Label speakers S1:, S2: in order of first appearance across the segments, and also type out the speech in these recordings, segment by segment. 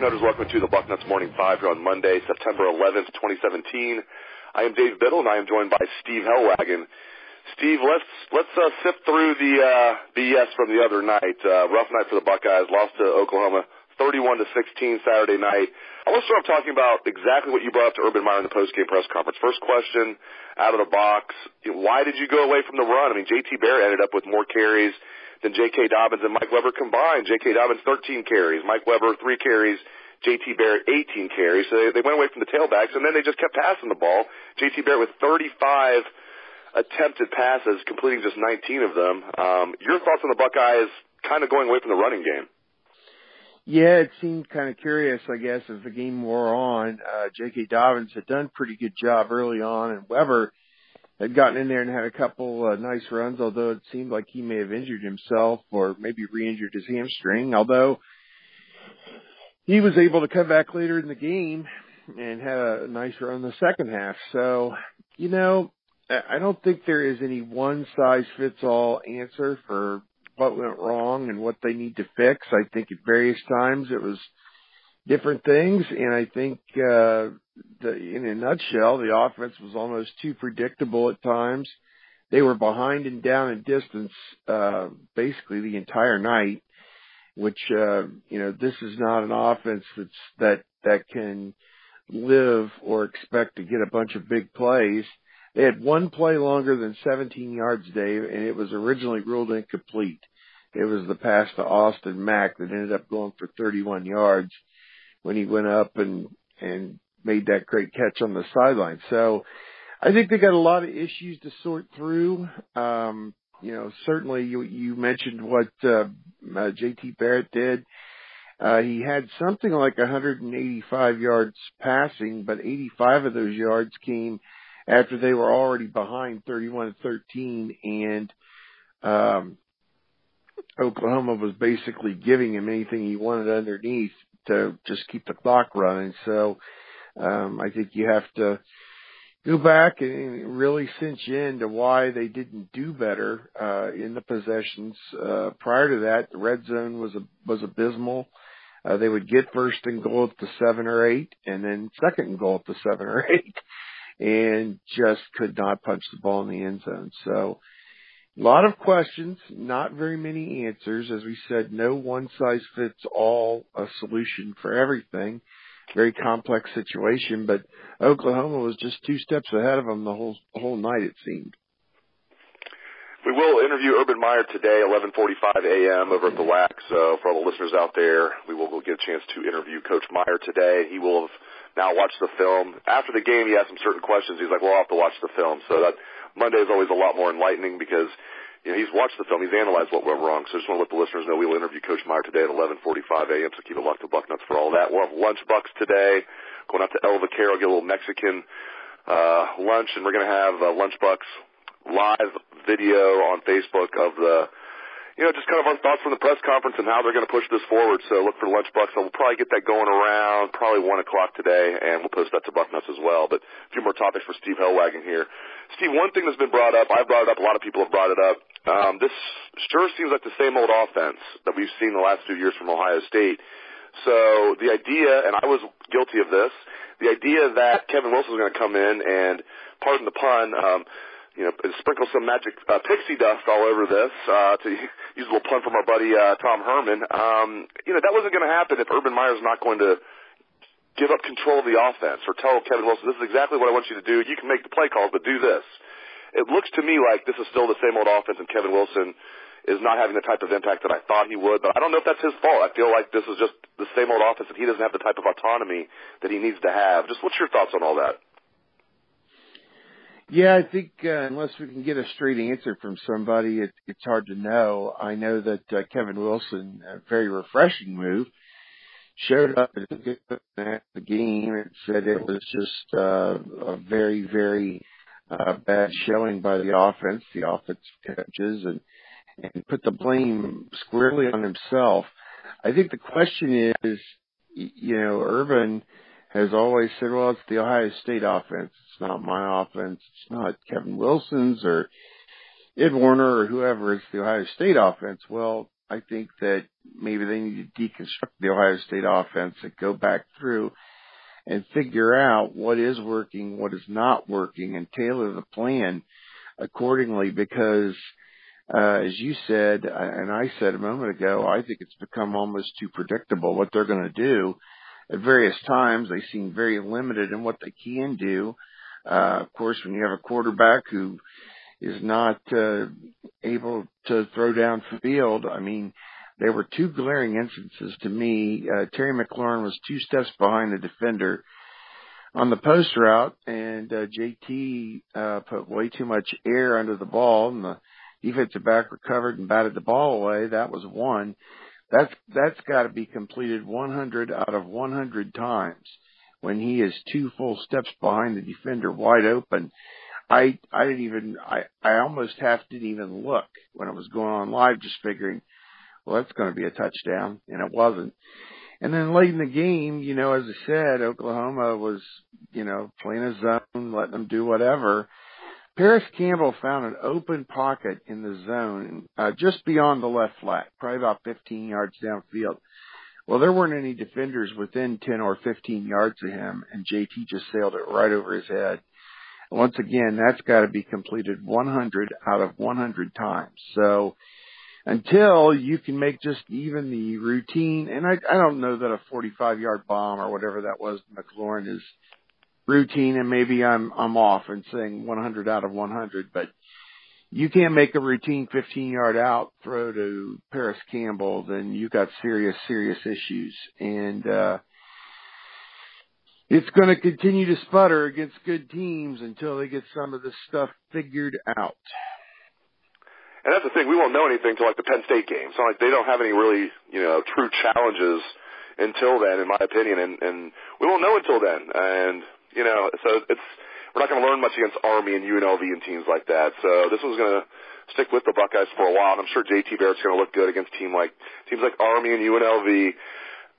S1: Bucknutters, welcome to the Bucknuts Morning 5 here on Monday, September 11th, 2017. I am Dave Biddle, and I am joined by Steve Helwagen. Steve, let's sift through the BS from the other night. Rough night for the Buckeyes, lost to Oklahoma 31-16 Saturday night. I want to start off talking about exactly what you brought up to Urban Meyer in the postgame press conference. First question, out of the box, why did you go away from the run? I mean, J.T. Barrett ended up with more carries than J.K. Dobbins and Mike Weber combined. J.K. Dobbins 13 carries, Mike Weber 3 carries, J.T. Barrett 18 carries. So they went away from the tailbacks, and then they just kept passing the ball. J.T. Barrett with 35 attempted passes, completing just 19 of them. Your thoughts on the Buckeyes kind of going away from the running game?
S2: Yeah, it seemed kind of curious, I guess, as the game wore on. J.K. Dobbins had done a pretty good job early on, and Weber had gotten in there and had a couple nice runs, although it seemed like he may have injured himself or maybe re-injured his hamstring, although he was able to come back later in the game and had a nice run in the second half. So, you know, I don't think there is any one-size-fits-all answer for what went wrong and what they need to fix. I think at various times it was different things, and I think in a nutshell, the offense was almost too predictable at times. They were behind and down in distance basically the entire night, which this is not an offense that can live or expect to get a bunch of big plays. They had one play longer than 17 yards, Dave, and it was originally ruled incomplete. It was the pass to Austin Mack that ended up going for 31 yards when he went up and made that great catch on the sideline. So I think they got a lot of issues to sort through. Certainly you mentioned what J.T. Barrett did. He had something like 185 yards passing, but 85 of those yards came after they were already behind 31-13, and Oklahoma was basically giving him anything he wanted underneath to just keep the clock running. So I think you have to go back and really cinch in to why they didn't do better in the possessions. Prior to that, the red zone was abysmal. They would get first and goal at the 7 or 8, and then second and goal at the 7 or 8, and just could not punch the ball in the end zone. So a lot of questions, not very many answers. As we said, no one-size-fits-all solution for everything. Very complex situation, but Oklahoma was just 2 steps ahead of them the whole night, it seemed.
S1: We will interview Urban Meyer today, 11:45 a.m. over at the WAC. So for all the listeners out there, we will get a chance to interview Coach Meyer today. He will have now watched the film. After the game, he asked some certain questions. He's like, well, I'll have to watch the film. So that Monday is always a lot more enlightening because he's watched the film. He's analyzed what went wrong. So I just want to let the listeners know we will interview Coach Meyer today at 11:45 a.m. So keep it locked to Bucknuts for all that. We'll have lunch bucks today. Going out to El Vaquero, get a little Mexican lunch, and we're going to have lunch bucks live video on Facebook of the, just kind of our thoughts from the press conference and how they're going to push this forward. So look for lunch bucks. So we'll probably get that going around probably 1 o'clock today, and we'll post that to Bucknuts as well. But a few more topics for Steve Helwagen here. Steve, one thing that's been brought up, I've brought it up, a lot of people have brought it up. This sure seems like the same old offense that we've seen the last few years from Ohio State. So the idea, and I was guilty of this, the idea that Kevin Wilson is going to come in and, pardon the pun, sprinkle some magic pixie dust all over this, to use a little pun from our buddy Tom Herman. That wasn't going to happen if Urban Meyer is not going to give up control of the offense or tell Kevin Wilson, this is exactly what I want you to do. You can make the play calls, but do this. It looks to me like this is still the same old offense, and Kevin Wilson is not having the type of impact that I thought he would. But I don't know if that's his fault. I feel like this is just the same old offense, and he doesn't have the type of autonomy that he needs to have. Just what's your thoughts on all that?
S2: Yeah, I think unless we can get a straight answer from somebody, it's hard to know. I know that Kevin Wilson, a very refreshing move, showed up at the game and said it was just a very, very bad showing by the offense coaches, and put the blame squarely on himself. I think the question is, Urban has always said, well, it's the Ohio State offense. It's not my offense. It's not Kevin Wilson's or Ed Warner or whoever. It's the Ohio State offense. Well, I think that maybe they need to deconstruct the Ohio State offense and go back through and figure out what is working, what is not working, and tailor the plan accordingly, because as you said, and I said a moment ago, I think it's become almost too predictable what they're going to do. At various times, they seem very limited in what they can do. Of course, when you have a quarterback who is not able to throw down field, I mean, there were two glaring instances to me. Terry McLaurin was 2 steps behind the defender on the post route, and JT put way too much air under the ball, and the defensive back recovered and batted the ball away. That was one. That's got to be completed 100 out of 100 times when he is 2 full steps behind the defender wide open. I almost didn't even look when it was going on live, just figuring, well, that's going to be a touchdown, and it wasn't. And then late in the game, as I said, Oklahoma was, playing a zone, letting them do whatever. Paris Campbell found an open pocket in the zone, just beyond the left flat, probably about 15 yards downfield. Well, there weren't any defenders within 10 or 15 yards of him, and JT just sailed it right over his head. Once again, that's got to be completed 100 out of 100 times. So until you can make just even the routine, and I don't know that a 45-yard bomb or whatever that was, McLaurin, is routine, and maybe I'm off and saying 100 out of 100, but you can't make a routine 15-yard out throw to Paris Campbell, then you got serious issues. And it's going to continue to sputter against good teams until they get some of this stuff figured out.
S1: And that's the thing, we won't know anything until like the Penn State game. So like they don't have any really, true challenges until then, in my opinion, and we won't know until then. And so we're not going to learn much against Army and UNLV and teams like that. So this was going to stick with the Buckeyes for a while, and I'm sure JT Barrett's going to look good against teams like Army and UNLV.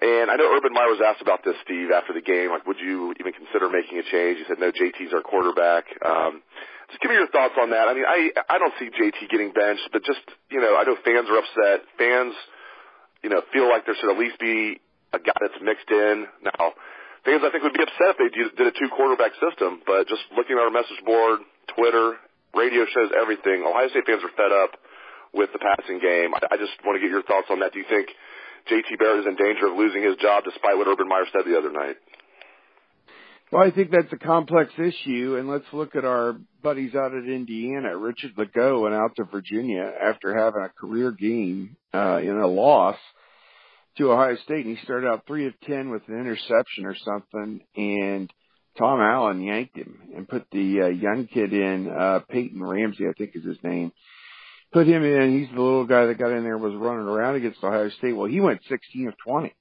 S1: And I know Urban Meyer was asked about this, Steve, after the game. Like, would you even consider making a change? He said, no, JT's our quarterback. Just give me your thoughts on that. I mean, I don't see JT getting benched, but just, I know fans are upset. Fans, feel like there should at least be a guy that's mixed in. Now, fans, I think, would be upset if they did a 2-quarterback system, but just looking at our message board, Twitter, radio shows, everything, Ohio State fans are fed up with the passing game. I just want to get your thoughts on that. Do you think JT Barrett is in danger of losing his job despite what Urban Meyer said the other night?
S2: Well, I think that's a complex issue, and let's look at our buddies out at Indiana. Richard Legault went out to Virginia after having a career game in a loss to Ohio State, and he started out 3 of 10 with an interception or something, and Tom Allen yanked him and put the young kid in, Peyton Ramsey, I think is his name. Put him in. He's the little guy that got in there and was running around against Ohio State. Well, he went 16 of 20.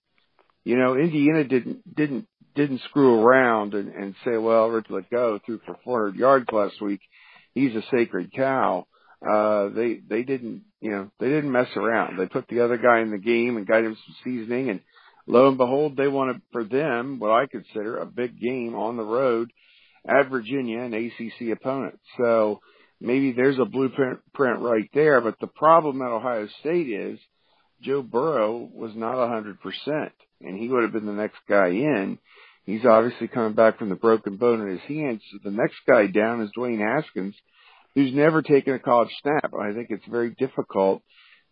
S2: Indiana didn't screw around and say, well, Richard Legault threw for 400 yards last week. He's a sacred cow. They didn't mess around. They put the other guy in the game and got him some seasoning, and lo and behold, they wanted for them what I consider a big game on the road at Virginia, an ACC opponent. So maybe there's a blueprint right there, but the problem at Ohio State is Joe Burrow was not 100%, and he would have been the next guy in. He's obviously coming back from the broken bone in his hand, so the next guy down is Dwayne Haskins, who's never taken a college snap. I think it's very difficult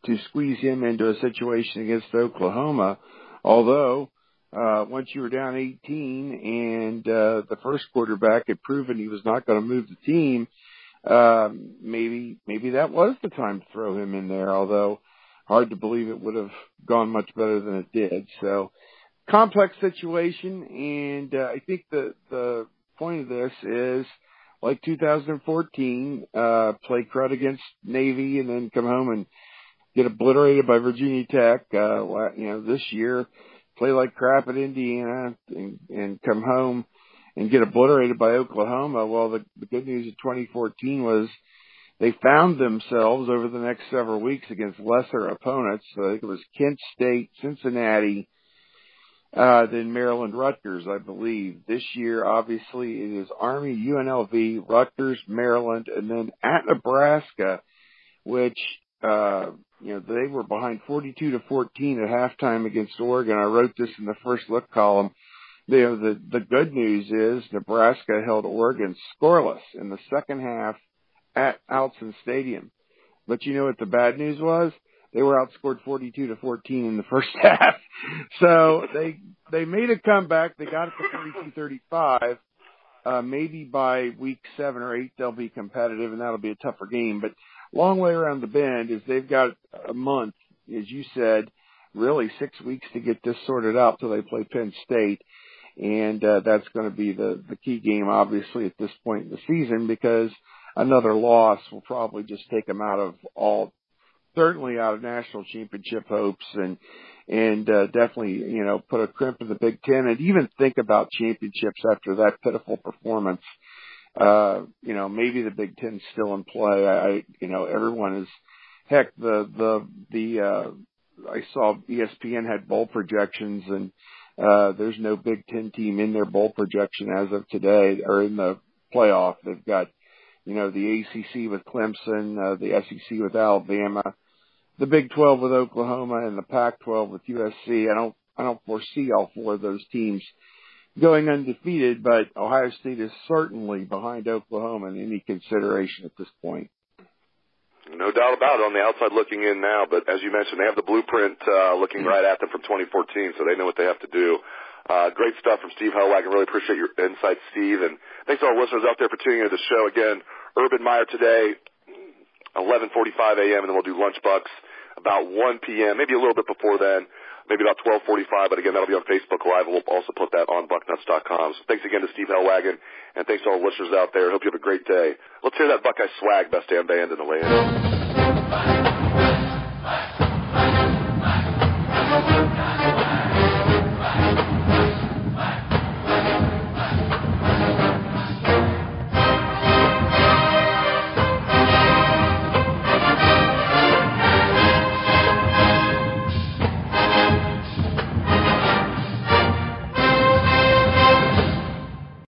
S2: to squeeze him into a situation against Oklahoma, although once you were down 18 and the first quarterback had proven he was not going to move the team, maybe that was the time to throw him in there, although hard to believe it would have gone much better than it did. So complex situation, and I think the point of this is, like 2014, play crud against Navy and then come home and get obliterated by Virginia Tech. This year, play like crap at Indiana and come home and get obliterated by Oklahoma. Well, the good news of 2014 was they found themselves over the next several weeks against lesser opponents. So I think it was Kent State, Cincinnati, then Maryland, Rutgers, I believe. This year, obviously, it is Army, UNLV, Rutgers, Maryland, and then at Nebraska, which they were behind 42-14 at halftime against Oregon. I wrote this in the first look column. The good news is Nebraska held Oregon scoreless in the second half at Autzen Stadium. But you know what the bad news was? They were outscored 42-14 in the first half. So they made a comeback. They got it to 42-35. Maybe by week 7 or 8 they'll be competitive, and that'll be a tougher game. But long way around the bend is they've got a month, as you said, really 6 weeks to get this sorted out till they play Penn State. And that's going to be the key game, obviously, at this point in the season, because another loss will probably just take them certainly out of national championship hopes, and definitely, put a crimp in the Big Ten, and even think about championships after that pitiful performance. Maybe the Big Ten's still in play. Everyone is, heck, I saw ESPN had bowl projections, and there's no Big Ten team in their bowl projection as of today, or in the playoff. They've got, the ACC with Clemson, the SEC with Alabama, the Big 12 with Oklahoma, and the Pac-12 with USC. I don't foresee all 4 of those teams going undefeated, but Ohio State is certainly behind Oklahoma in any consideration at this point.
S1: No doubt about it, on the outside looking in now, but as you mentioned, they have the blueprint looking right at them from 2014, so they know what they have to do. Great stuff from Steve Helwagen. Really appreciate your insights, Steve, and thanks to all listeners out there for tuning into the show. Again, Urban Meyer today, 11:45 a.m., and then we'll do Lunch Bucks about 1 p.m., maybe a little bit before then, maybe about 12:45, but again, that'll be on Facebook Live, and we'll also put that on Bucknuts.com. So thanks again to Steve Helwagen, and thanks to all the listeners out there. Hope you have a great day. Let's hear that Buckeye swag, best damn band in the land.